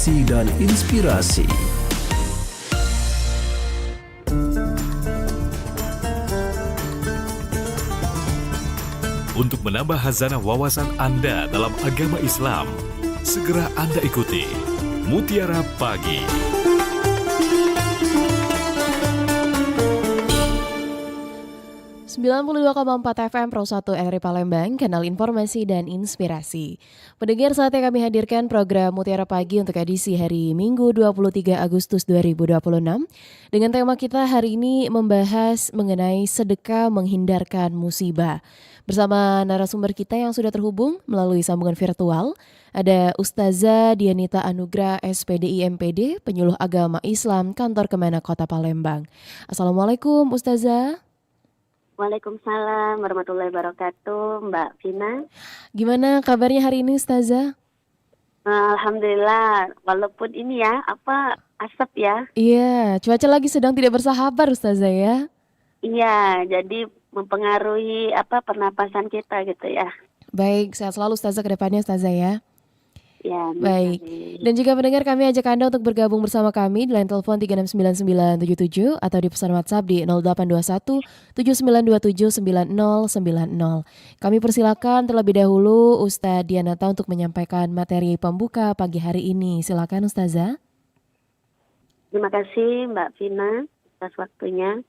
motivasi dan inspirasi. Untuk menambah khazanah wawasan Anda dalam agama Islam, segera Anda ikuti Mutiara Pagi. FM Pro 1 RRI Palembang, kanal informasi dan inspirasi. Pendengar, saatnya kami hadirkan program Mutiara Pagi untuk edisi hari Minggu 23 Agustus 2026. Dengan tema kita hari ini membahas mengenai sedekah menghindarkan musibah. Bersama narasumber kita yang sudah terhubung melalui sambungan virtual, ada Ustazah Dianita Anugrah SPDI MPD, penyuluh agama Islam Kantor Kemenak Kota Palembang. Assalamualaikum Ustazah. Waalaikumsalam warahmatullahi wabarakatuh, Mbak Vina. Gimana kabarnya hari ini, Ustazah? Alhamdulillah, walaupun ini ya, asap ya. Iya, cuaca lagi sedang tidak bersahabat, Ustazah ya. Iya, jadi mempengaruhi pernapasan kita gitu ya. Baik, sehat selalu Ustazah ke depannya, Ustazah ya. Ya, Baik. Dan juga pendengar, kami ajak Anda untuk bergabung bersama kami di line telepon 369977 atau di pesan WhatsApp di 0821 7927 9090. Kami persilakan terlebih dahulu Ustadz Dianata untuk menyampaikan materi pembuka pagi hari ini. Silakan Ustazah. Terima kasih Mbak Vina atas waktunya.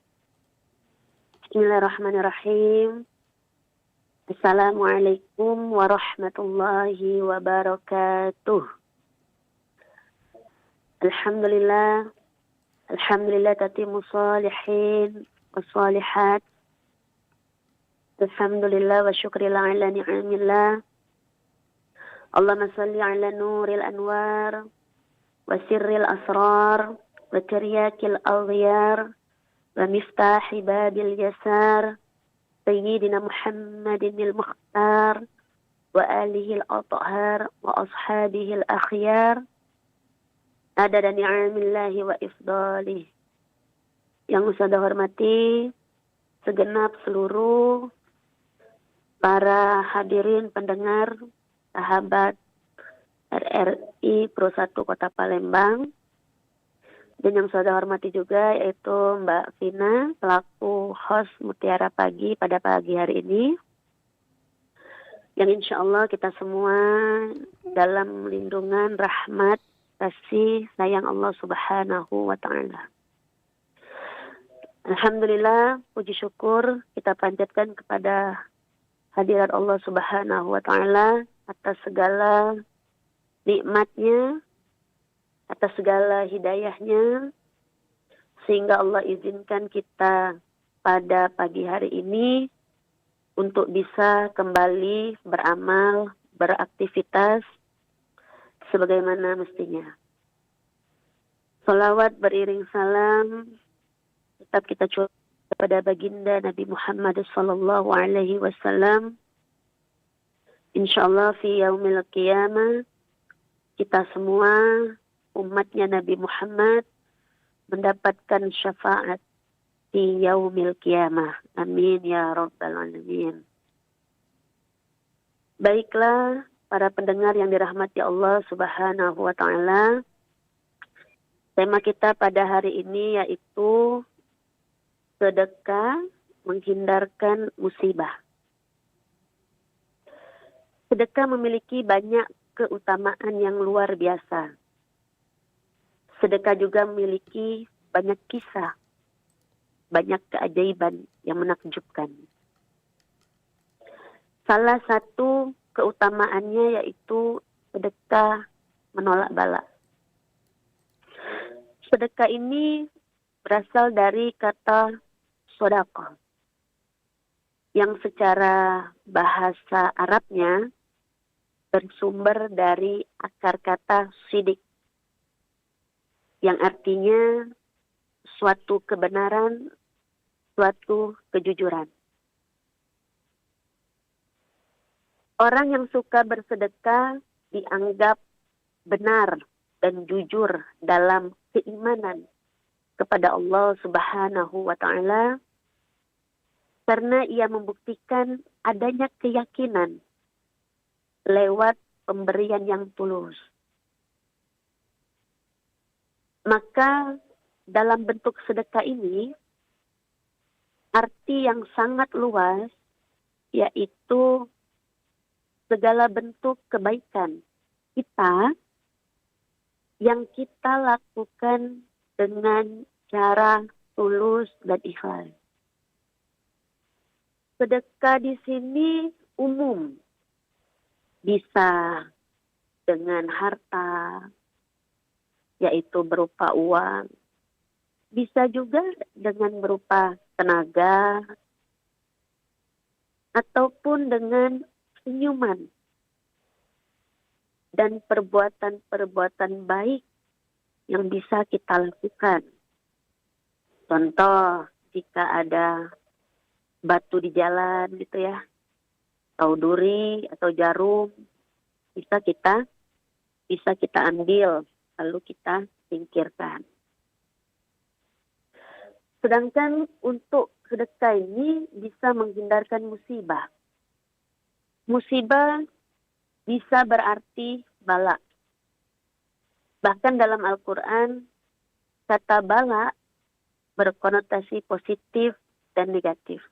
Bismillahirrahmanirrahim. Assalamualaikum warahmatullahi wabarakatuh. Alhamdulillah tatimu salihin wassalihat. Alhamdulillah wa syukrillah ala ni'amillah. Allahumma salli ala nuril anwar wa sirril asrar wa karyakil awdiyar wa miftahi babil yasar. Sayyidina Muhammadin al-Mukhtar wa alihi al-athhar wa ashabihi al-akhyar adada ni'amillahi wa ifdalih. Yang saya hormati segenap seluruh para hadirin pendengar sahabat RRI Pro 1 Kota Palembang. Dan yang saya hormati juga yaitu Mbak Vina selaku host Mutiara Pagi pada pagi hari ini. Yang insya Allah kita semua dalam lindungan rahmat, kasih, sayang Allah Subhanahu wa Ta'ala. Alhamdulillah, puji syukur kita panjatkan kepada hadirat Allah Subhanahu wa Ta'ala atas segala nikmatnya, atas segala hidayahnya, sehingga Allah izinkan kita pada pagi hari ini untuk bisa kembali beramal, beraktivitas sebagaimana mestinya. Salawat beriring salam tetap kita curahkan kepada baginda Nabi Muhammad sallallahu alaihi wasallam. Insyaallah fi yaumil qiyamah kita semua umatnya Nabi Muhammad mendapatkan syafaat di yaumil qiyamah. Amin ya rabbal alamin. Baiklah para pendengar yang dirahmati Allah Subhanahu wa Ta'ala. Tema kita pada hari ini yaitu sedekah menghindarkan musibah. Sedekah memiliki banyak keutamaan yang luar biasa. Sedekah juga memiliki banyak kisah, banyak keajaiban yang menakjubkan. Salah satu keutamaannya yaitu sedekah menolak bala. Sedekah ini berasal dari kata sodaqah, yang secara bahasa Arabnya bersumber dari akar kata sidik, yang artinya suatu kebenaran, suatu kejujuran. Orang yang suka bersedekah dianggap benar dan jujur dalam keimanan kepada Allah Subhanahu wa Ta'ala, karena ia membuktikan adanya keyakinan lewat pemberian yang tulus. Maka dalam bentuk sedekah ini, arti yang sangat luas, yaitu segala bentuk kebaikan kita yang kita lakukan dengan cara tulus dan ikhlas. Sedekah di sini umum, bisa dengan harta, yaitu berupa uang, bisa juga dengan berupa tenaga, ataupun dengan senyuman dan perbuatan-perbuatan baik yang bisa kita lakukan. Contoh, jika ada batu di jalan gitu ya, atau duri atau jarum, bisa kita ambil lalu kita singkirkan. Sedangkan untuk sedekah ini bisa menghindarkan musibah. Musibah bisa berarti bala. Bahkan dalam Al-Quran, kata bala berkonotasi positif dan negatif.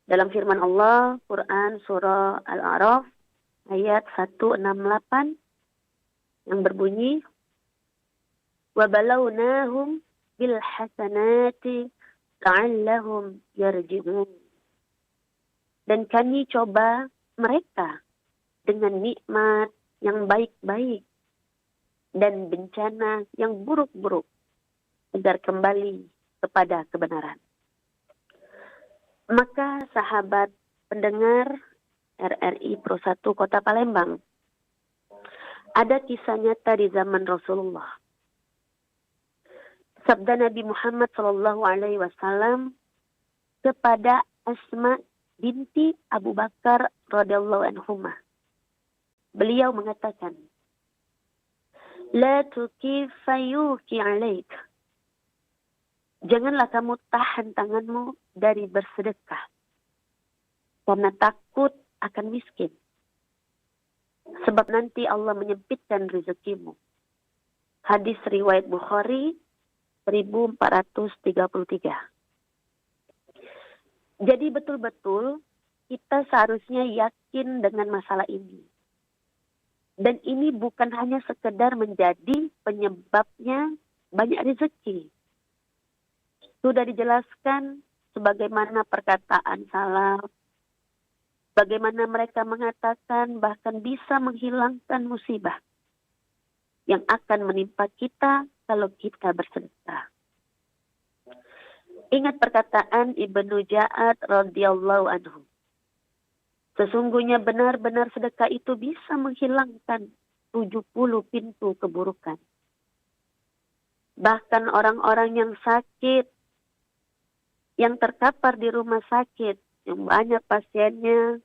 Dalam firman Allah, Quran Surah Al-A'raf, ayat 168, yang berbunyi, وَبَلَوْنَاهُمْ بِالْحَسَنَاتِ لَعَلَّهُمْ يَرْجِعُونَ. Dan kami coba mereka dengan nikmat yang baik-baik dan bencana yang buruk-buruk agar kembali kepada kebenaran. Maka sahabat pendengar RRI Pro 1 Kota Palembang, ada kisah nyata di zaman Rasulullah. Sabda Nabi Muhammad SAW kepada Asma binti Abu Bakar radhiyallahu anhumah. Beliau mengatakan, La tukifayuki alaik. Janganlah kamu tahan tanganmu dari bersedekah, karena takut akan miskin. Sebab nanti Allah menyempitkan rezekimu. Hadis riwayat Bukhari 1433. Jadi betul-betul kita seharusnya yakin dengan masalah ini. Dan ini bukan hanya sekedar menjadi penyebabnya banyak rezeki. Sudah dijelaskan sebagaimana perkataan salaf, bagaimana mereka mengatakan bahkan bisa menghilangkan musibah yang akan menimpa kita kalau kita bersedekah. Ingat perkataan Ibnu Ja'ad radhiyallahu anhu. Sesungguhnya benar-benar sedekah itu bisa menghilangkan 70 pintu keburukan. Bahkan orang-orang yang sakit, yang terkapar di rumah sakit, yang banyak pasiennya,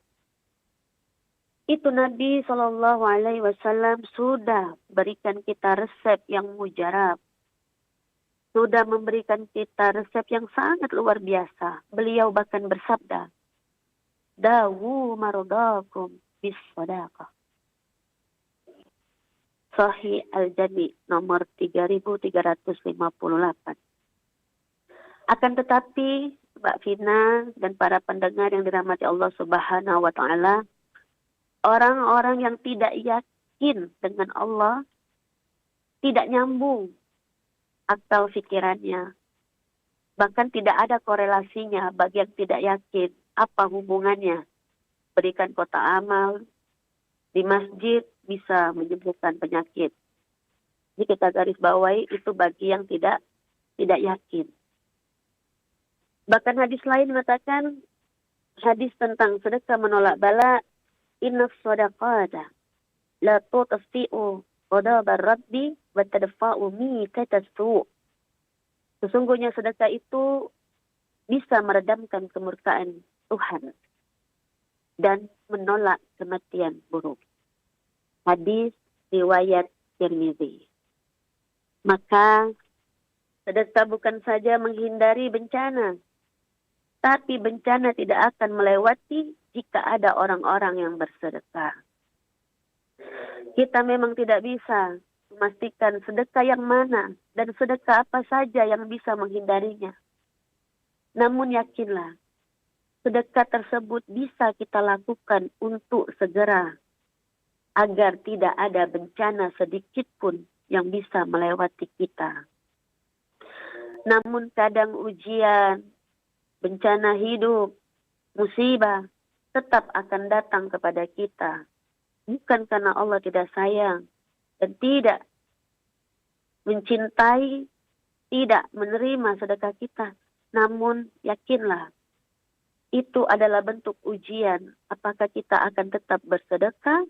itu Nabi SAW sudah berikan kita resep yang mujarab. Sudah memberikan kita resep yang sangat luar biasa. Beliau bahkan bersabda, Dawu marodakum bis sadaqah. Sahih Al-Jami nomor 3358. Akan tetapi, Mbak Vina dan para pendengar yang dirahmati Allah Subhanahu wa Ta'ala, orang-orang yang tidak yakin dengan Allah, tidak nyambung akal pikirannya. Bahkan tidak ada korelasinya bagi yang tidak yakin. Apa hubungannya? Berikan kotak amal di masjid bisa menyembuhkan penyakit. Jadi kita garis bawahi itu bagi yang tidak yakin. Bahkan hadis lain mengatakan, hadis tentang sedekah menolak bala, inna sadaqata la tutfi'u ghadabar rabbi wa tadfa'u mitatas su'. Sesungguhnya sedekah itu bisa meredamkan kemurkaan Tuhan dan menolak kematian buruk. Hadis riwayat Tirmizi. Maka sedekah bukan saja menghindari bencana, tapi bencana tidak akan melewati jika ada orang-orang yang bersedekah. Kita memang tidak bisa memastikan sedekah yang mana dan sedekah apa saja yang bisa menghindarinya. Namun yakinlah, sedekah tersebut bisa kita lakukan untuk segera agar tidak ada bencana sedikit pun yang bisa melewati kita. Namun kadang ujian, bencana hidup, musibah tetap akan datang kepada kita. Bukan karena Allah tidak sayang dan tidak mencintai, tidak menerima sedekah kita. Namun yakinlah, itu adalah bentuk ujian. Apakah kita akan tetap bersedekah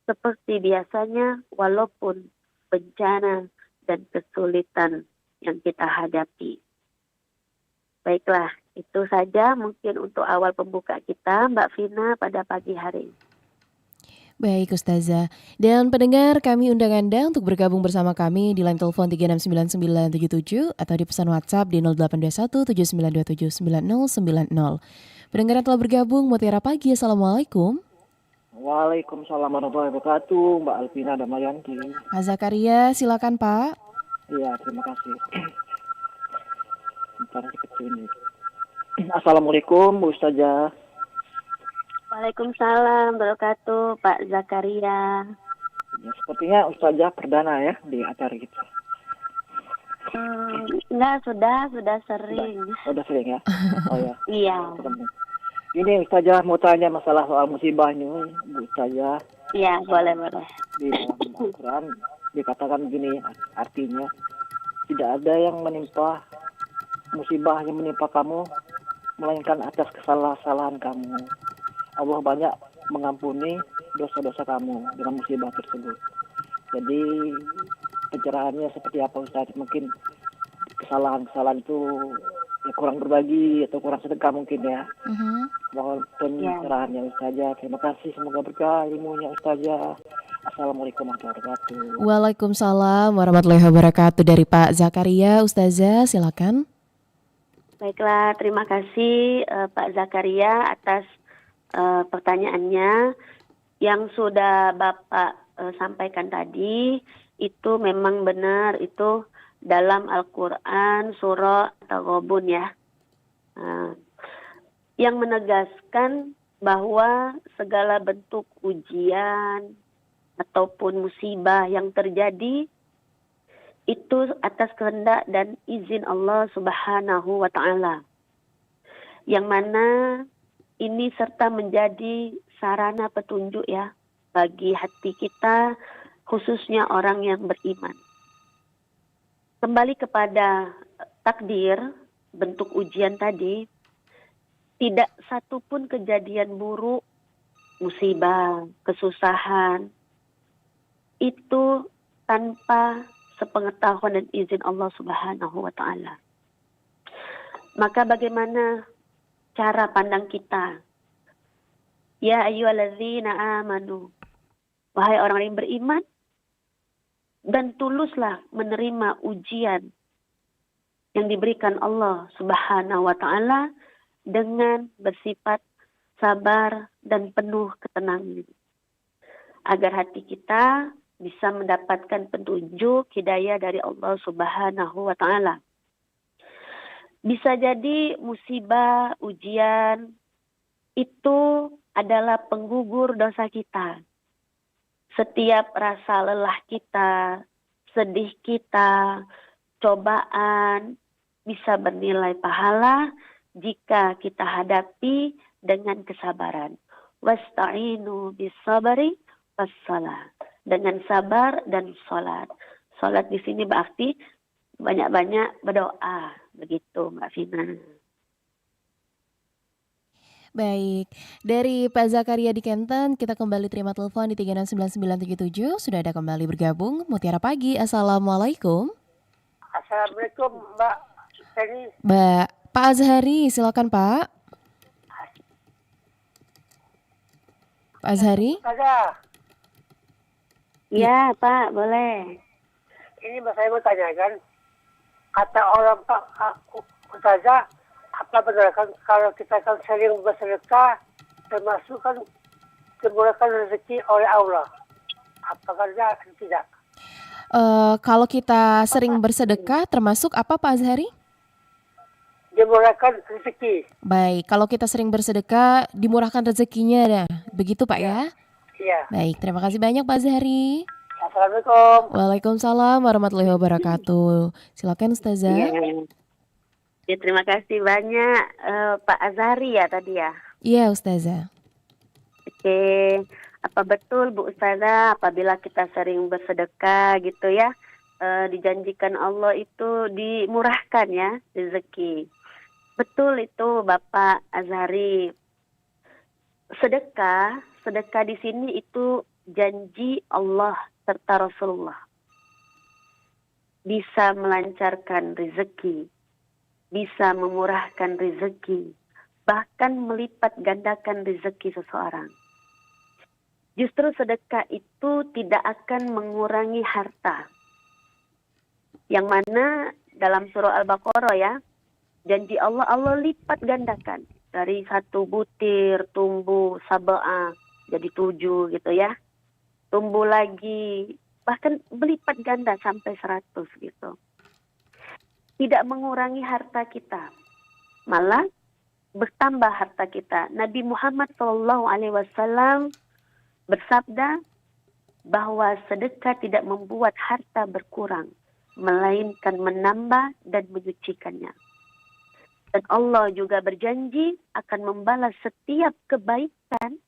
seperti biasanya walaupun bencana dan kesulitan yang kita hadapi. Baiklah, itu saja mungkin untuk awal pembuka kita, Mbak Vina, pada pagi hari ini. Baik Ustazah, dan pendengar kami undang Anda untuk bergabung bersama kami di line telepon 369977 atau di pesan WhatsApp di 082179279090. Pendengar yang telah bergabung, Mutiara Pagi, Assalamualaikum. Waalaikumsalam warahmatullahi wabarakatuh, Mbak Alvina dan Mayanti. Pak Zakaria, silakan Pak. Iya, terima kasih. Bentar kecil ini. Assalamualaikum, Bu Ustazah. Waalaikumsalam wabarakatuh, Pak Zakaria. Ya, sepertinya Ustazah perdana ya di acara kita. Enggak, sudah sering. Udah sering ya? Oh ya. Iya. Ini Ustazah mau tanya masalah soal musibah ini, Bu Ustazah. Iya, boleh. Di dalam Al-Quran dikatakan begini, artinya tidak ada yang menimpa musibah yang menimpa kamu melainkan atas kesalahan kamu. Allah banyak mengampuni dosa-dosa kamu dengan musibah tersebut. Jadi pencerahannya seperti apa Ustaz? Mungkin kesalahan itu ya kurang berbagi atau kurang sedekah mungkin ya. Mohon pencerahannya Ustazah. Terima kasih, semoga berkah ilmunya Ustazah. Assalamualaikum warahmatullahi wabarakatuh. Waalaikumsalam warahmatullahi wabarakatuh dari Pak Zakaria. Ustazah, silakan. Baiklah, terima kasih Pak Zakaria atas pertanyaannya. Yang sudah Bapak sampaikan tadi itu memang benar, itu dalam Al-Quran surah At-Taghabun ya, yang menegaskan bahwa segala bentuk ujian ataupun musibah yang terjadi itu atas kehendak dan izin Allah Subhanahu wa Ta'ala, yang mana ini serta menjadi sarana petunjuk ya bagi hati kita, khususnya orang yang beriman. Kembali kepada takdir, bentuk ujian tadi, tidak satu pun kejadian buruk, musibah, kesusahan, itu tanpa sepengetahuan dan izin Allah Subhanahu wa Ta'ala. Maka bagaimana cara pandang kita? Ya ayyuhalladzina amanu, wahai orang yang beriman dan tuluslah menerima ujian yang diberikan Allah Subhanahu wa Ta'ala dengan bersifat sabar dan penuh ketenangan, agar hati kita bisa mendapatkan petunjuk hidayah dari Allah Subhanahu wa Ta'ala. Bisa jadi musibah, ujian itu adalah penggugur dosa kita. Setiap rasa lelah kita, sedih kita, cobaan bisa bernilai pahala jika kita hadapi dengan kesabaran. Wasta'inu bis-sabri was-shalah. Dengan sabar dan sholat. Sholat di sini berarti banyak-banyak berdoa. Begitu Mbak Vina. Baik, dari Pak Zakaria di Kenten, kita kembali terima telepon di 369977. Sudah ada kembali bergabung Mutiara Pagi. Assalamualaikum. Assalamualaikum Mbak Seni. Pak Azhari, silakan Pak. Pak Azhari. Ada. Ya Pak, boleh. Ini saya mau tanyakan, kata orang Pak Ustazah, apa benar kan kalau kita kan sering bersedekah, termasuk kan dimurahkan rezeki oleh Allah? Apakah tidak? Kalau kita sering bersedekah termasuk apa Pak Azhari? Dimurahkan rezeki. Baik, kalau kita sering bersedekah dimurahkan rezekinya dah. Begitu Pak ya? Iya. Baik, terima kasih banyak Pak Azhari. Assalamualaikum. Waalaikumsalam warahmatullahi wabarakatuh. Silakan Ustazah. Iya. Ya, terima kasih banyak Pak Azhari ya tadi ya. Iya Ustazah. Oke, apa betul Bu Ustazah apabila kita sering bersedekah gitu ya, dijanjikan Allah itu dimurahkan ya rezeki. Betul itu Bapak Azhari. Sedekah di sini itu janji Allah serta Rasulullah. Bisa melancarkan rezeki, bisa memurahkan rezeki, bahkan melipat gandakan rezeki seseorang. Justru sedekah itu tidak akan mengurangi harta. Yang mana dalam surah Al-Baqarah ya, janji Allah lipat gandakan. Dari 1 butir tumbuh sab'ah jadi 7 gitu ya. Tumbuh lagi, bahkan berlipat ganda sampai 100 gitu. Tidak mengurangi harta kita. Malah bertambah harta kita. Nabi Muhammad SAW bersabda bahwa sedekah tidak membuat harta berkurang, melainkan menambah dan menyucikannya. Dan Allah juga berjanji akan membalas setiap kebaikan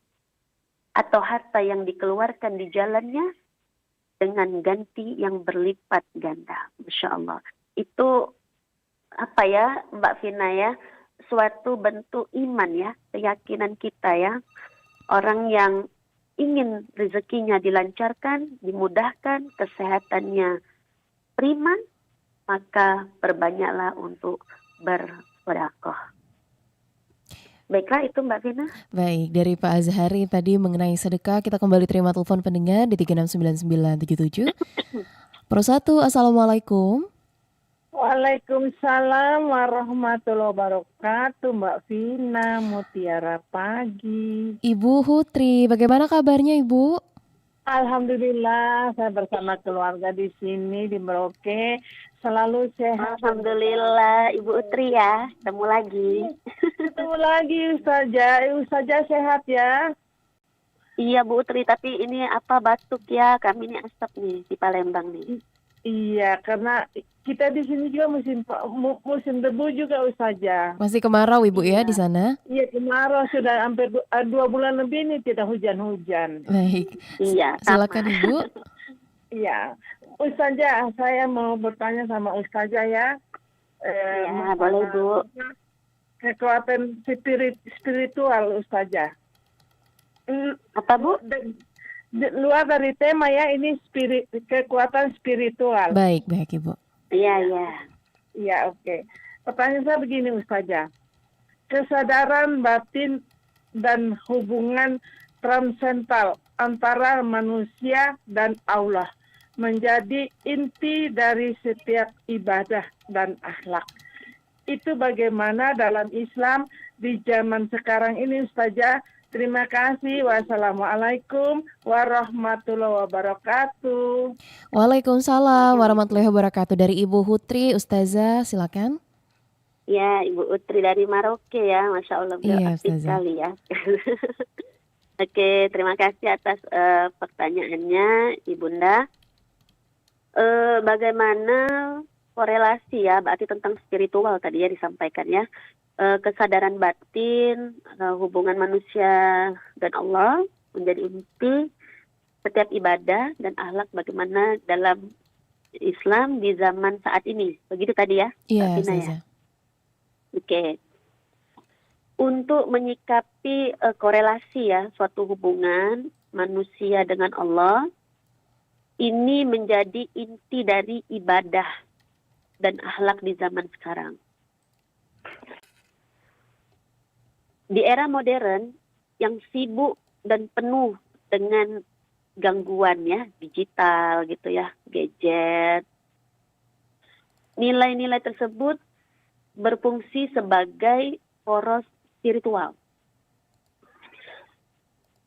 atau harta yang dikeluarkan di jalannya dengan ganti yang berlipat ganda. Masya Allah. Itu apa ya Mbak Vina ya, suatu bentuk iman ya, keyakinan kita ya. Orang yang ingin rezekinya dilancarkan, dimudahkan, kesehatannya prima, maka perbanyaklah untuk bersedekah. Baiklah itu Mbak Vina. Baik, dari Pak Azhari tadi mengenai sedekah, kita kembali terima telepon pendengar di 369977. Pro 1, Assalamualaikum. Waalaikumsalam warahmatullahi wabarakatuh, Mbak Vina, Mutiara Pagi. Ibu Hutri, bagaimana kabarnya Ibu? Alhamdulillah, saya bersama keluarga di sini di Merauke selalu sehat. Alhamdulillah Ibu Utri ya, ketemu lagi. Ketemu lagi Ustazah sehat ya. Iya Bu Utri, tapi ini apa batuk ya, kami ini asap nih di Palembang nih. Iya, karena kita di sini juga musim debu juga Ustazah. Masih kemarau Ibu ya di sana? Iya, kemarau sudah hampir 2 bulan lebih ini tidak hujan-hujan. Baik. Iya, Silakan sama. Ibu. Iya, Ustazah, saya mau bertanya sama Ustazah ya. Iya, boleh Bu. Kekuatan spiritual Ustazah. Apa Bu? Luar dari tema ya, ini kekuatan spiritual. Baik Ibu. Iya, iya. Iya, oke. Pertanyaan saya begini Ustazah. Kesadaran batin dan hubungan transendental antara manusia dan Allah menjadi inti dari setiap ibadah dan akhlak. Itu bagaimana dalam Islam di zaman sekarang ini Ustazah. Terima kasih. Wassalamualaikum warahmatullahi wabarakatuh. Waalaikumsalam warahmatullahi wabarakatuh. Dari Ibu Hutri, Ustazah silakan. Ya, Ibu Utri dari Merauke ya, Masya Allah Iya, aktif Ustazah. sekali ya. Oke, terima kasih atas pertanyaannya Ibunda. Bagaimana korelasi ya, berarti tentang spiritual tadi ya disampaikan ya. Kesadaran batin, hubungan manusia dan Allah menjadi inti setiap ibadah dan akhlak bagaimana dalam Islam di zaman saat ini. Begitu tadi ya, Iya, Mbak Vina ya. Ustazah. Oke. Untuk menyikapi korelasi ya suatu hubungan manusia dengan Allah, ini menjadi inti dari ibadah dan akhlak di zaman sekarang. Di era modern yang sibuk dan penuh dengan gangguan ya, digital gitu ya, gadget. Nilai-nilai tersebut berfungsi sebagai poros spiritual.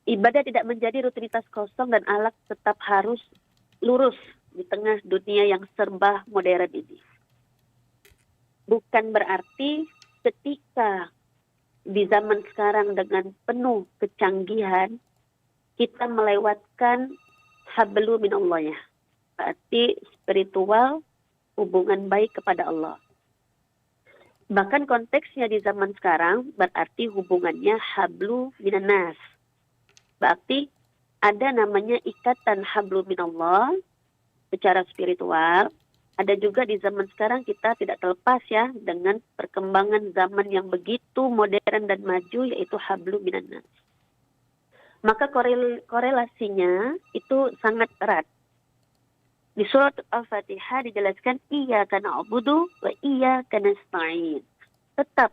Ibadah tidak menjadi rutinitas kosong dan akhlak tetap harus lurus di tengah dunia yang serba modern ini. Bukan berarti ketika di zaman sekarang dengan penuh kecanggihan, kita melewatkan hablu minallah ya. Berarti spiritual, hubungan baik kepada Allah. Bahkan konteksnya di zaman sekarang berarti hubungannya hablu minanas. Berarti ada namanya ikatan hablu minallah secara spiritual. Ada juga di zaman sekarang kita tidak terlepas ya dengan perkembangan zaman yang begitu modern dan maju, yaitu hablu minanas. Maka korelasinya itu sangat erat. Di surat Al-Fatihah dijelaskan iyyaka na'budu wa iyyaka nasta'in. Tetap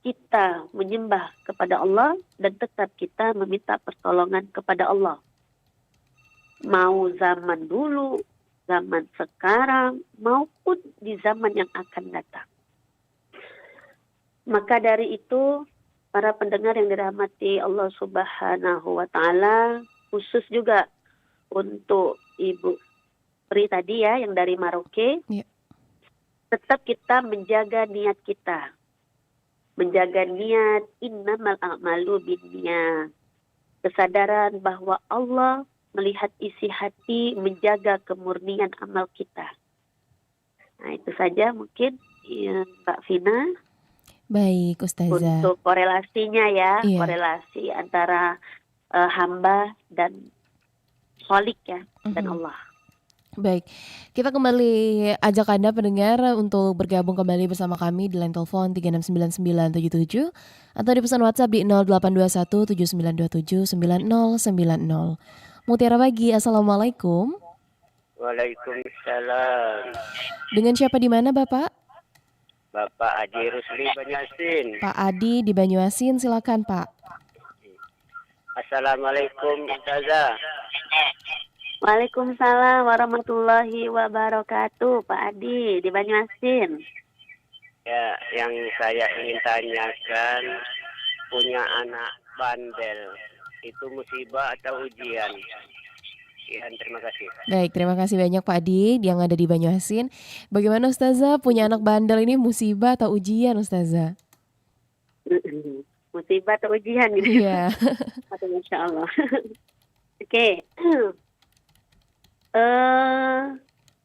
kita menyembah kepada Allah dan tetap kita meminta pertolongan kepada Allah. Mau zaman dulu, zaman sekarang, maupun di zaman yang akan datang. Maka dari itu, para pendengar yang dirahmati Allah Subhanahu wa Ta'ala, khusus juga untuk Ibu Pri tadi ya, yang dari Maroke, tetap kita menjaga niat kita. Menjaga niat, innamal a'malu binniyat. Kesadaran bahwa Allah melihat isi hati, menjaga kemurnian amal kita. Nah, itu saja mungkin ya, Mbak Vina. Baik, Ustazah. Untuk korelasinya ya, Iya. korelasi antara hamba dan kholik ya, dan Allah. Baik, kita kembali ajak Anda pendengar untuk bergabung kembali bersama kami di line telepon 3699977 atau di pesan WhatsApp di 082179279090. Mutiara Pagi, Assalamualaikum. Waalaikumsalam. Dengan siapa di mana Bapak? Bapak Adi Rusli Banyasin. Pak Adi di Banyuasin, silakan Pak. Assalamualaikum Ustazah. Waalaikumsalam warahmatullahi wabarakatuh, Pak Adi di Banyuasin. Ya, yang saya ingin tanyakan, punya anak bandel, itu musibah atau ujian? Ya, terima kasih. Baik, terima kasih banyak Pak Adi yang ada di Banyuasin. Bagaimana Ustazah, punya anak bandel ini musibah atau ujian Ustazah? Musibah atau ujian gitu. Iya. Atau insya Allah. Oke.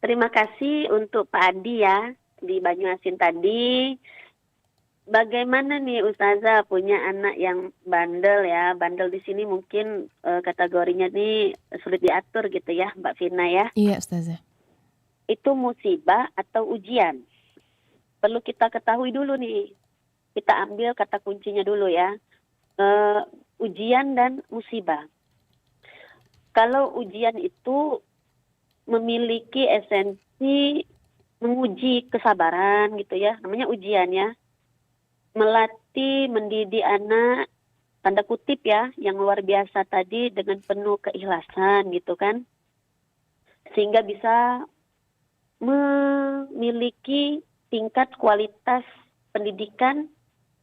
Terima kasih untuk Pak Adi ya di Banyuasin tadi. Bagaimana nih Ustazah punya anak yang bandel ya? Bandel di sini mungkin kategorinya nih sulit diatur gitu ya, Mbak Vina ya. Iya Ustazah. Itu musibah atau ujian? Perlu kita ketahui dulu nih. Kita ambil kata kuncinya dulu ya. Ujian dan musibah. Kalau ujian itu memiliki esensi menguji kesabaran gitu ya, namanya ujian ya. Melatih, mendidik anak, tanda kutip ya, yang luar biasa tadi dengan penuh keikhlasan gitu kan. Sehingga bisa memiliki tingkat kualitas pendidikan,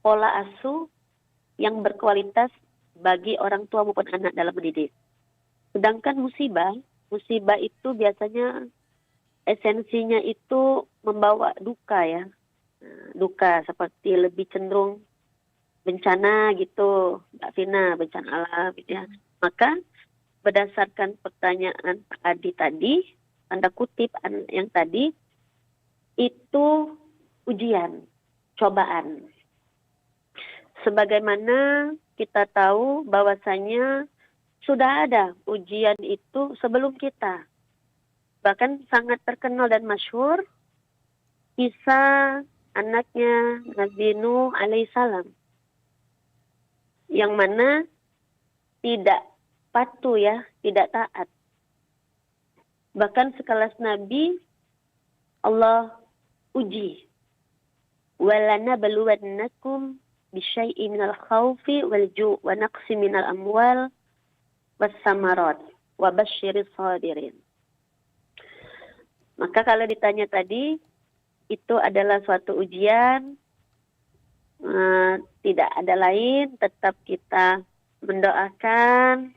pola asuh yang berkualitas bagi orang tua maupun anak dalam mendidik. Sedangkan musibah itu biasanya esensinya itu membawa duka ya. Duka seperti lebih cenderung bencana gitu, Mbak Vina, bencana alam gitu ya. Maka berdasarkan pertanyaan Pak Adi tadi, tanda kutip yang tadi, itu ujian, cobaan. Sebagaimana kita tahu bahwasanya sudah ada ujian itu sebelum kita. Bahkan sangat terkenal dan masyhur kisah anaknya Nabi Nuh alaihissalam. Yang mana tidak patuh ya, tidak taat. Bahkan sekelas Nabi Allah uji. وَلَنَبْلُوَنَّكُمْ بِشَيْءٍ مِنَ الْخَوْفِ وَالْجُوعِ وَنَقْصٍ مِنَ الْأَمْوَالِ وَالثَّمَرَاتِ وَبَشِّرِ الصَّابِرِينَ. Maka kalau ditanya tadi, itu adalah suatu ujian, tidak ada lain, tetap kita mendoakan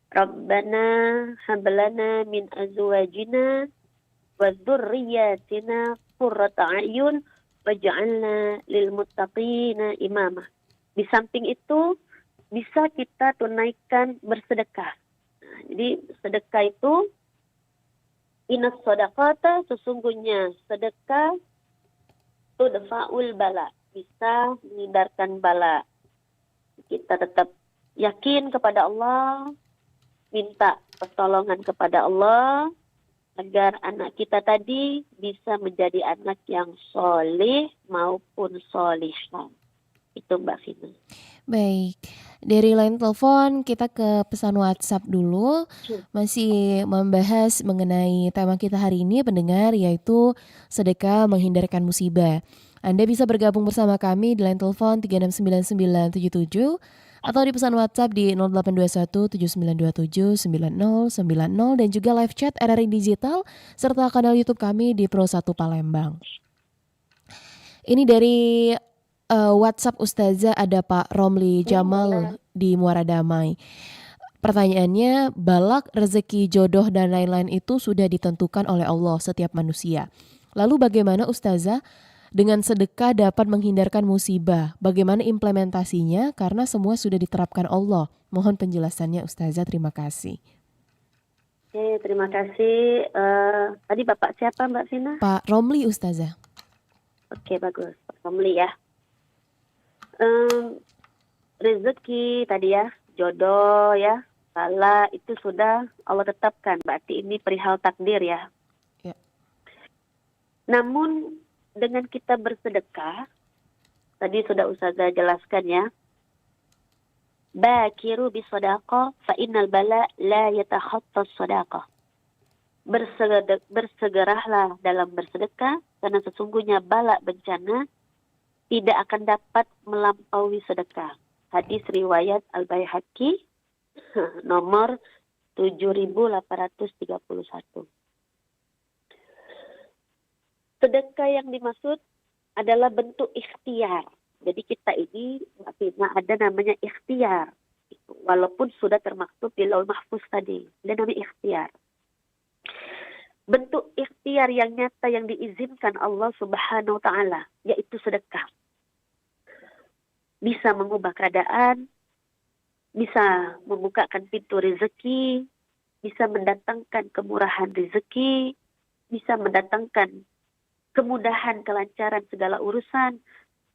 Rabbana hab lana min azwajina wa dzurriyyatina qurrata a'yun waj'alna lil muttaqina imama. Di samping itu bisa kita tunaikan bersedekah. Nah, jadi sedekah itu innas shadaqata, sesungguhnya sedekah tudfa'ul bala, bisa menghindarkan bala. Kita tetap yakin kepada Allah, minta pertolongan kepada Allah agar anak kita tadi bisa menjadi anak yang soleh maupun solihah. Itu Mbak Fina. Baik, dari line telepon kita ke pesan WhatsApp dulu. Masih membahas mengenai tema kita hari ini pendengar, yaitu sedekah menghindarkan musibah. Anda bisa bergabung bersama kami di line telepon 369977 atau di pesan WhatsApp di 082179279090 dan juga live chat RRI Digital serta kanal YouTube kami di Pro 1 Palembang. Ini dari WhatsApp Ustazah, ada Pak Romli Jamal di Muara Damai. Pertanyaannya, balak, rezeki, jodoh, dan lain-lain itu sudah ditentukan oleh Allah setiap manusia. Lalu bagaimana Ustazah dengan sedekah dapat menghindarkan musibah? Bagaimana implementasinya? Karena semua sudah diterapkan Allah. Mohon penjelasannya Ustazah, terima kasih. Oke, terima kasih. Tadi Bapak siapa Mbak Fina? Pak Romli Ustazah. Oke, bagus. Pak Romli ya. Rezeki tadi ya, jodoh ya, bala itu sudah Allah tetapkan. Berarti ini perihal takdir ya. Ya. Namun dengan kita bersedekah, tadi sudah Ustazah jelaskan ya. Bakiru bisadaqah fa innal bala la yatakhattas sadaqah. Bersegeralah dalam bersedekah karena sesungguhnya bala bencana tidak akan dapat melampaui sedekah. Hadis riwayat Al-Baihaqi nomor 7831. Sedekah yang dimaksud adalah bentuk ikhtiar. Jadi kita ini ada namanya ikhtiar. Walaupun sudah termaktub di Lauhul Mahfuz tadi. Ada namanya ikhtiar. Bentuk ikhtiar yang nyata yang diizinkan Allah Subhanahu wa Ta'ala, yaitu sedekah. Bisa mengubah keadaan, bisa membukakan pintu rezeki, bisa mendatangkan kemurahan rezeki, bisa mendatangkan kemudahan, kelancaran segala urusan,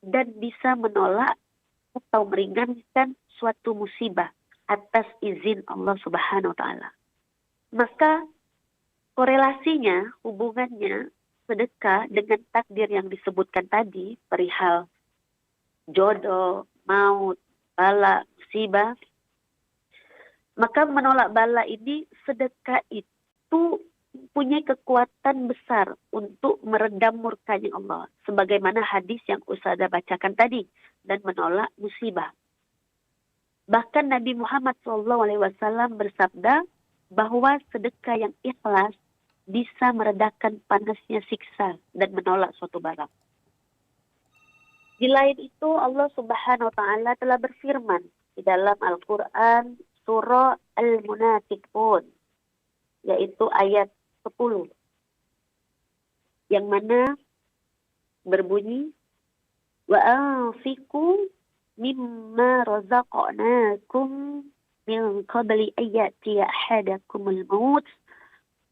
dan bisa menolak atau meringankan suatu musibah atas izin Allah Subhanahu wa Ta'ala. Maka korelasinya, hubungannya sedekah dengan takdir yang disebutkan tadi, perihal jodoh, maut, bala, musibah. Maka menolak bala ini, sedekah itu punya kekuatan besar untuk meredam murkanya Allah. Sebagaimana hadis yang Ustazah bacakan tadi, dan menolak musibah. Bahkan Nabi Muhammad SAW bersabda bahwa sedekah yang ikhlas bisa meredakan panasnya siksa dan menolak suatu bala. Di lain itu Allah Subhanahu wa Ta'ala telah berfirman di dalam Al-Quran surah Al-Munafiqun, yaitu ayat 10, yang mana berbunyi wa anfiqu mimma razaqnakum min qabli ayati ahadakumul maut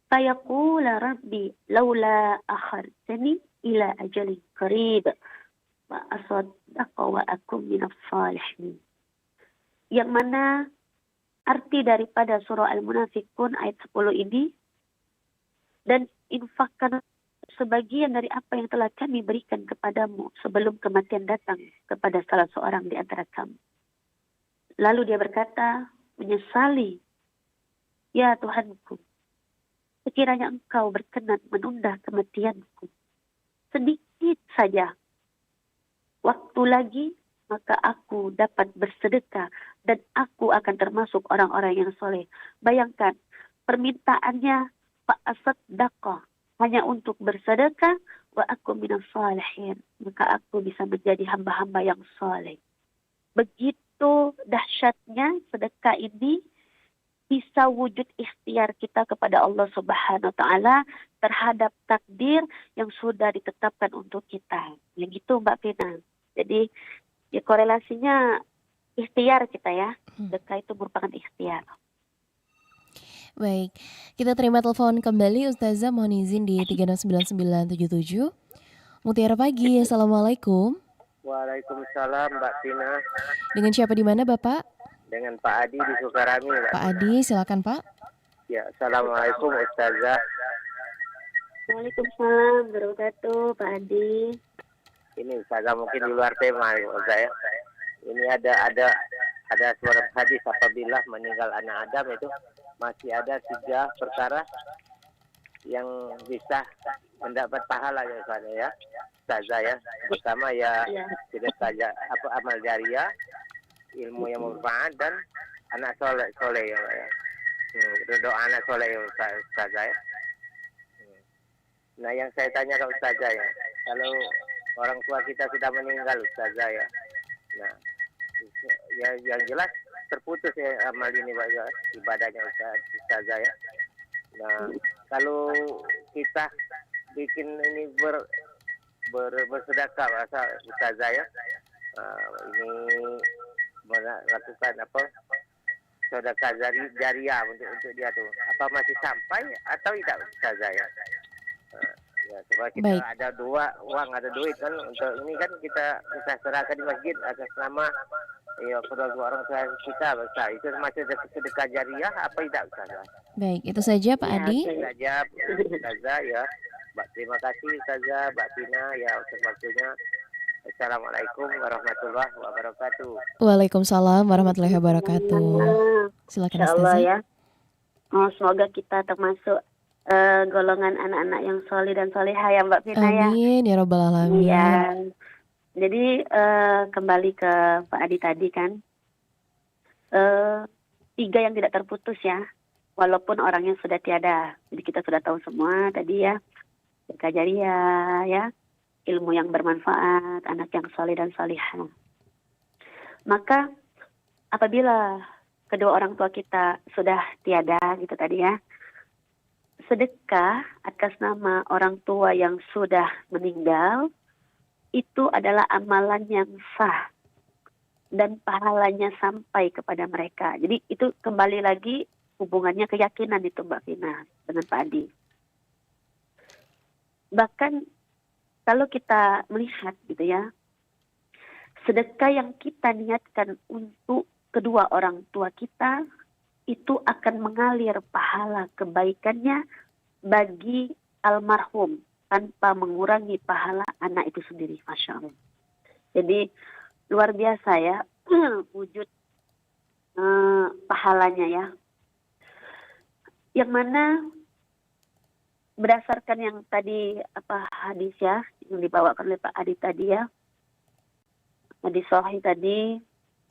fayaqula rabbi laula akhartani ila ajalin qarib wa asaddaqa wa akum minas salihin. Yang mana arti daripada surah Al-Munafiqun ayat 10 ini, dan infakkan sebagian dari apa yang telah kami berikan kepadamu sebelum kematian datang kepada salah seorang di antara kamu. Lalu dia berkata, menyesali, ya Tuhanku, sekiranya engkau berkenan menunda kematianku sedikit saja waktu lagi, maka aku dapat bersedekah dan aku akan termasuk orang-orang yang soleh. Bayangkan, permintaannya fa'asaddaqah, hanya untuk bersedekah, wa aku minas salihin, maka aku bisa menjadi hamba-hamba yang soleh. Begitu dahsyatnya sedekah ini bisa wujud ikhtiar kita kepada Allah Subhanahu wa taala terhadap takdir yang sudah ditetapkan untuk kita. Yang gitu Mbak Vina. Jadi ya korelasinya ikhtiar kita ya. Sedekah itu merupakan ikhtiar. Baik, kita terima telepon kembali Ustazah, mohon izin di 369977. Mutiara Pagi, Assalamualaikum. Waalaikumsalam Mbak Tina. Dengan siapa di mana Bapak? Dengan Pak Adi di Sukarami, Mbak. Pak Adi, silakan Pak. Ya, Assalamualaikum Ustazah. Waalaikumsalam warahmatullahi wabarakatuh, Pak Adi. Ini Ustazah mungkin di luar tema ya, saya. Ini ada suara hadis apabila meninggal anak Adam itu masih ada 3 perkara yang bisa mendapat pahala ya Ustazah ya. Ustazah ya. Pertama ya tidak saja amal jariah, ilmu yang bermanfaat dan anak soleh ya. Doa anak soleh ya Ustazah ya. Nah yang saya tanya ke Ustazah ya, kalau orang tua kita sudah meninggal Ustazah ya, nah ya yang jelas terputus ya amal ini Pak ya, ibadahnya Ustazah ya. Nah kalau kita bikin ini bersedekah Ustazah ya, ini melakukan sedekah jariah untuk dia tuh, apa masih sampai atau tidak Ustazah ya? Ya, supaya kita ada ada duit kan untuk ini kan kita serahkan di masjid atas nama kedua orang tua kita besar. Itu masih sedekah jariah apa tidak Ustazah? Baik, itu saja Pak Adi. Itu saja Ustazah ya. Mbak, terima kasih Ustazah, Mbak Tina ya untuk waktunya. Assalamualaikum warahmatullahi wabarakatuh. Waalaikumsalam warahmatullahi wabarakatuh. Silakan Ustazah. Ya. Semoga kita termasuk golongan anak-anak yang soleh dan soleha ya Mbak Vina ya. Amin ya robbal alamin. Ya. Jadi kembali ke Pak Adi tadi kan, 3 yang tidak terputus ya, walaupun orangnya sudah tiada. Jadi kita sudah tahu semua tadi ya, sedekah jariah ya, ilmu yang bermanfaat, anak yang soleh dan solehah. Maka apabila kedua orang tua kita sudah tiada gitu tadi ya, sedekah atas nama orang tua yang sudah meninggal itu adalah amalan yang sah dan pahalanya sampai kepada mereka. Jadi itu kembali lagi hubungannya keyakinan itu Mbak Vina dengan Pak Adi. Bahkan kalau kita melihat gitu ya, sedekah yang kita niatkan untuk kedua orang tua kita itu akan mengalir pahala kebaikannya bagi almarhum tanpa mengurangi pahala anak itu sendiri. Masya Allah. Jadi luar biasa ya wujud pahalanya ya. Yang mana berdasarkan yang tadi hadis ya yang dibawakan oleh Pak Adi tadi ya, hadis sahih tadi,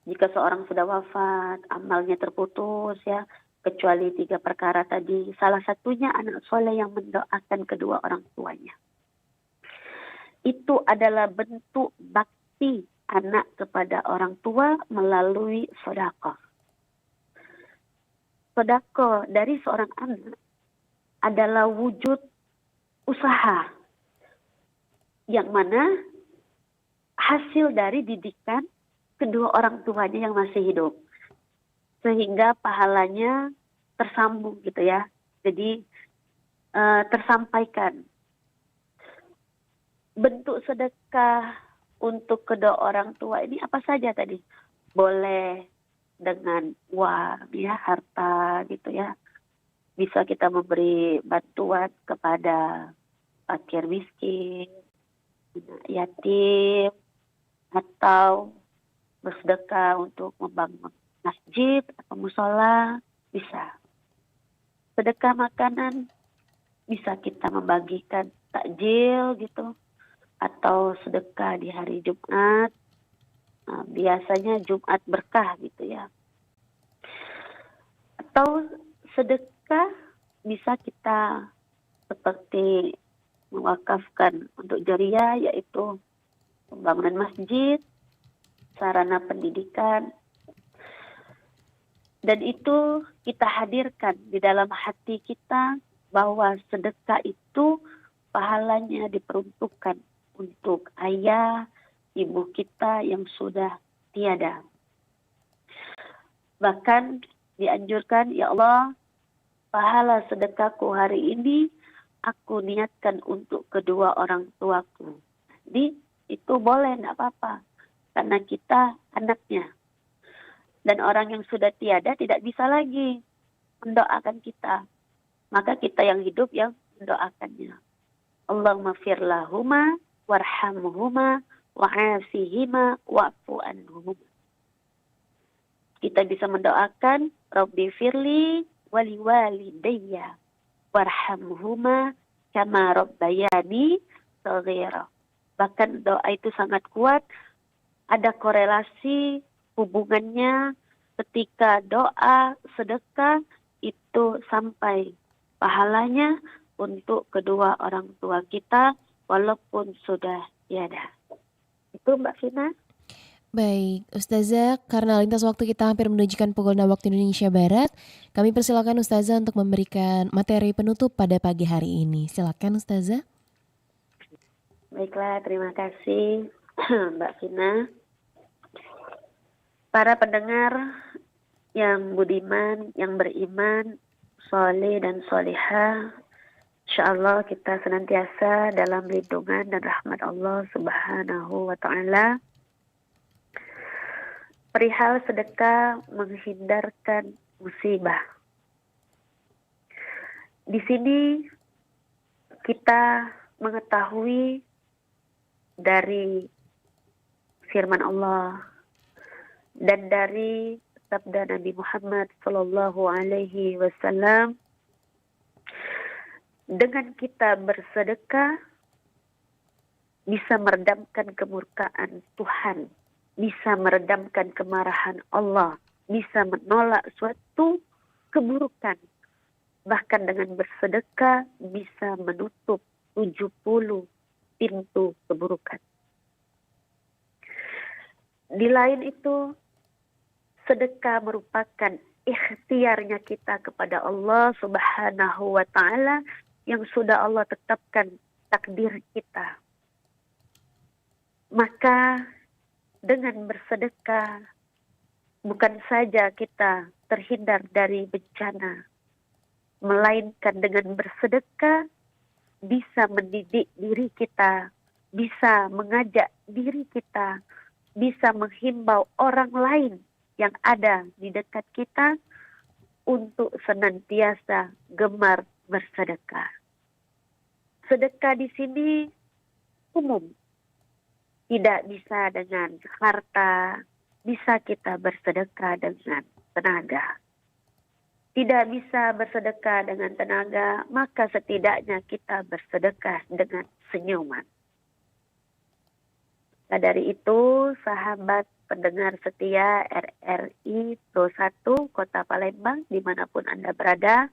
jika seorang sudah wafat, amalnya terputus ya, kecuali 3 perkara tadi. Salah satunya anak soleh yang mendoakan kedua orang tuanya. Itu adalah bentuk bakti anak kepada orang tua melalui sedekah. Sedekah dari seorang anak adalah wujud usaha yang mana hasil dari didikan kedua orang tuanya yang masih hidup, sehingga pahalanya tersambung gitu ya. Jadi tersampaikan. Bentuk sedekah untuk kedua orang tua ini apa saja tadi? Boleh dengan uang ya, harta gitu ya. Bisa kita memberi bantuan kepada fakir miskin, yatim, atau bersedekah untuk membangun masjid atau musola, bisa. Sedekah makanan, bisa kita membagikan takjil gitu, atau sedekah di hari Jumat. Nah, biasanya Jumat berkah gitu ya. Atau sedekah bisa kita seperti mewakafkan untuk jariah, yaitu pembangunan masjid, sarana pendidikan. Dan itu kita hadirkan di dalam hati kita bahwa sedekah itu pahalanya diperuntukkan untuk ayah, ibu kita yang sudah tiada. Bahkan dianjurkan, ya Allah, pahala sedekahku hari ini aku niatkan untuk kedua orang tuaku. Jadi itu boleh, tidak apa-apa. Karena kita anaknya. Dan orang yang sudah tiada tidak bisa lagi mendoakan kita. Maka kita yang hidup yang mendoakannya. Allahumma firlahuma warhamhuma wa'afihima wa'fu anhum. Kita bisa mendoakan Rabbi firli wali walidayya warhamhuma kama rabbayani shaghira. Bahkan doa itu sangat kuat, ada korelasi hubungannya ketika doa sedekah itu sampai pahalanya untuk kedua orang tua kita walaupun sudah tiada. Itu Mbak Vina. Baik, Ustazah, karena lintas waktu kita hampir menunjukkan pukul 6 waktu Indonesia Barat, kami persilakan Ustazah untuk memberikan materi penutup pada pagi hari ini. Silakan Ustazah. Baiklah, terima kasih Mbak Vina. Para pendengar yang budiman, yang beriman, soleh dan solihah, insyaallah kita senantiasa dalam lindungan dan rahmat Allah Subhanahu wa Ta'ala. Perihal sedekah menghindarkan musibah. Di sini kita mengetahui dari firman Allah dan dari sabda Nabi Muhammad sallallahu alaihi wasallam, dengan kita bersedekah bisa meredamkan kemurkaan Tuhan, bisa meredamkan kemarahan Allah, bisa menolak suatu keburukan. Bahkan dengan bersedekah bisa menutup 70 pintu keburukan. Di lain itu, sedekah merupakan ikhtiarnya kita kepada Allah Subhanahu wa Ta'ala yang sudah Allah tetapkan takdir kita. Maka dengan bersedekah bukan saja kita terhindar dari bencana, melainkan dengan bersedekah bisa mendidik diri kita, bisa mengajak diri kita, bisa menghimbau orang lain yang ada di dekat kita untuk senantiasa gemar bersedekah. Sedekah di sini umum. Tidak bisa dengan harta, bisa kita bersedekah dengan tenaga. Tidak bisa bersedekah dengan tenaga, maka setidaknya kita bersedekah dengan senyuman. Nah, dari itu, sahabat pendengar setia RRI Pro 1 Kota Palembang, dimanapun Anda berada,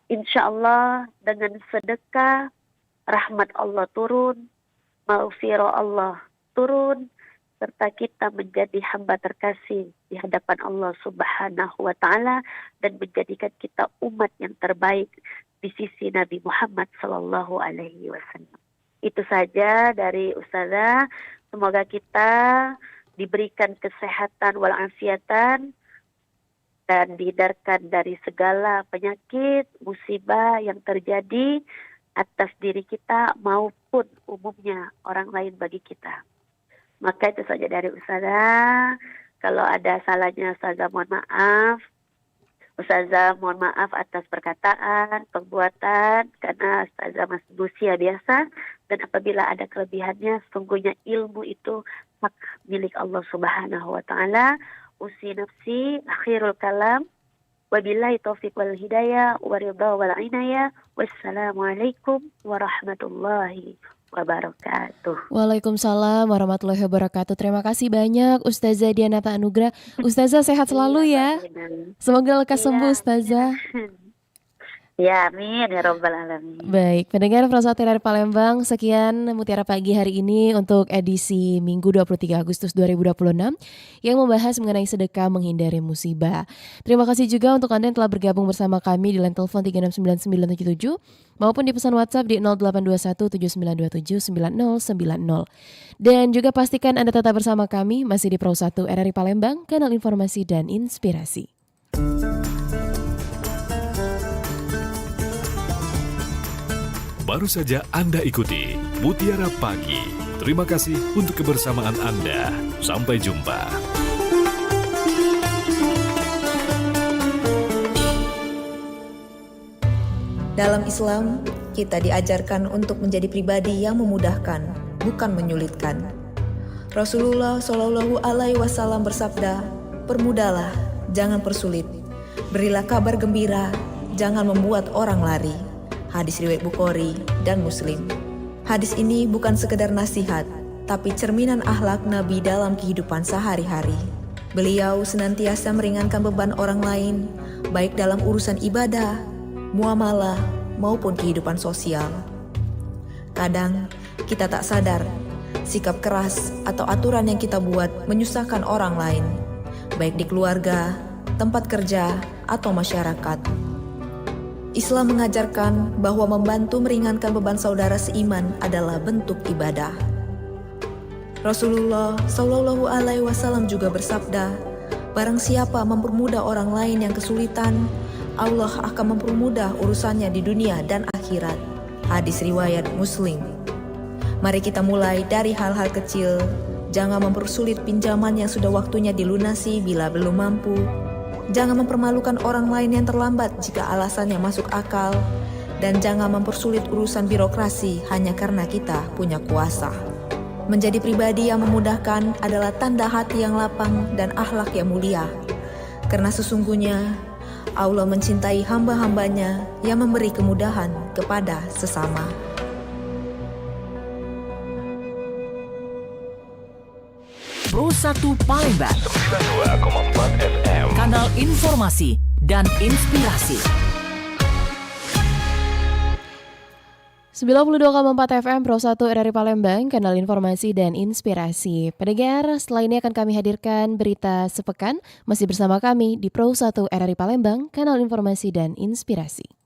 insya Allah dengan sedekah, rahmat Allah turun, maghfirah Allah turun, serta kita menjadi hamba terkasih di hadapan Allah Subhanahu wa Ta'ala dan menjadikan kita umat yang terbaik di sisi Nabi Muhammad sallallahu alaihi wasallam. Itu saja dari Ustazah. Semoga kita diberikan kesehatan walafiatan dan dihindarkan dari segala penyakit, musibah yang terjadi atas diri kita maupun umumnya orang lain bagi kita. Maka itu saja dari Ustazah. Kalau ada salahnya Ustazah mohon maaf. Ustazah mohon maaf atas perkataan, perbuatan, karena Ustazah masih manusia biasa. Dan apabila ada kelebihannya, sungguhnya ilmu itu hak milik Allah Subhanahu wa Ta'ala. Usi nafsi, akhirul kalam. Wabillahi taufiq wal hidayah, waridha wal inayah. Wassalamualaikum warahmatullahi wabarakatuh. Waalaikumsalam warahmatullahi wabarakatuh. Terima kasih banyak Ustazah Dianata Anugrah. Ustazah sehat selalu ya. Semoga lekas sembuh Ustazah. Ya, amin ya Rabbal Alamin. Baik, pendengar Pro 1 dari Palembang, sekian Mutiara Pagi hari ini untuk edisi Minggu 23 Agustus 2026 yang membahas mengenai sedekah menghindari musibah. Terima kasih juga untuk Anda yang telah bergabung bersama kami di line telepon 3699977 maupun di pesan WhatsApp di 082179279090. Dan juga pastikan Anda tetap bersama kami masih di Pro 1 RRI Palembang, kanal informasi dan inspirasi. Baru saja Anda ikuti Mutiara Pagi. Terima kasih untuk kebersamaan Anda. Sampai jumpa. Dalam Islam, kita diajarkan untuk menjadi pribadi yang memudahkan, bukan menyulitkan. Rasulullah Shallallahu Alaihi Wasallam bersabda, "Permudahlah, jangan persulit. Berilah kabar gembira, jangan membuat orang lari." Hadis riwayat Bukhari dan Muslim. Hadis ini bukan sekedar nasihat, tapi cerminan akhlak Nabi dalam kehidupan sehari-hari. Beliau senantiasa meringankan beban orang lain, baik dalam urusan ibadah, muamalah, maupun kehidupan sosial. Kadang kita tak sadar, sikap keras atau aturan yang kita buat menyusahkan orang lain, baik di keluarga, tempat kerja, atau masyarakat. Islam mengajarkan bahwa membantu meringankan beban saudara seiman adalah bentuk ibadah. Rasulullah Shallallahu Alaihi Wasallam juga bersabda, "Barang siapa mempermudah orang lain yang kesulitan, Allah akan mempermudah urusannya di dunia dan akhirat." Hadis riwayat Muslim. Mari kita mulai dari hal-hal kecil. Jangan mempersulit pinjaman yang sudah waktunya dilunasi bila belum mampu. Jangan mempermalukan orang lain yang terlambat jika alasannya masuk akal. Dan jangan mempersulit urusan birokrasi hanya karena kita punya kuasa. Menjadi pribadi yang memudahkan adalah tanda hati yang lapang dan akhlak yang mulia. Karena sesungguhnya Allah mencintai hamba-hambanya yang memberi kemudahan kepada sesama. Pro 1 Palembang 92,4 FM, kanal informasi dan inspirasi. 92,4 FM Pro 1 RRI Palembang, kanal informasi dan inspirasi. Pendengar, setelah ini akan kami hadirkan berita sepekan. Masih bersama kami di Pro 1 RRI Palembang, kanal informasi dan inspirasi.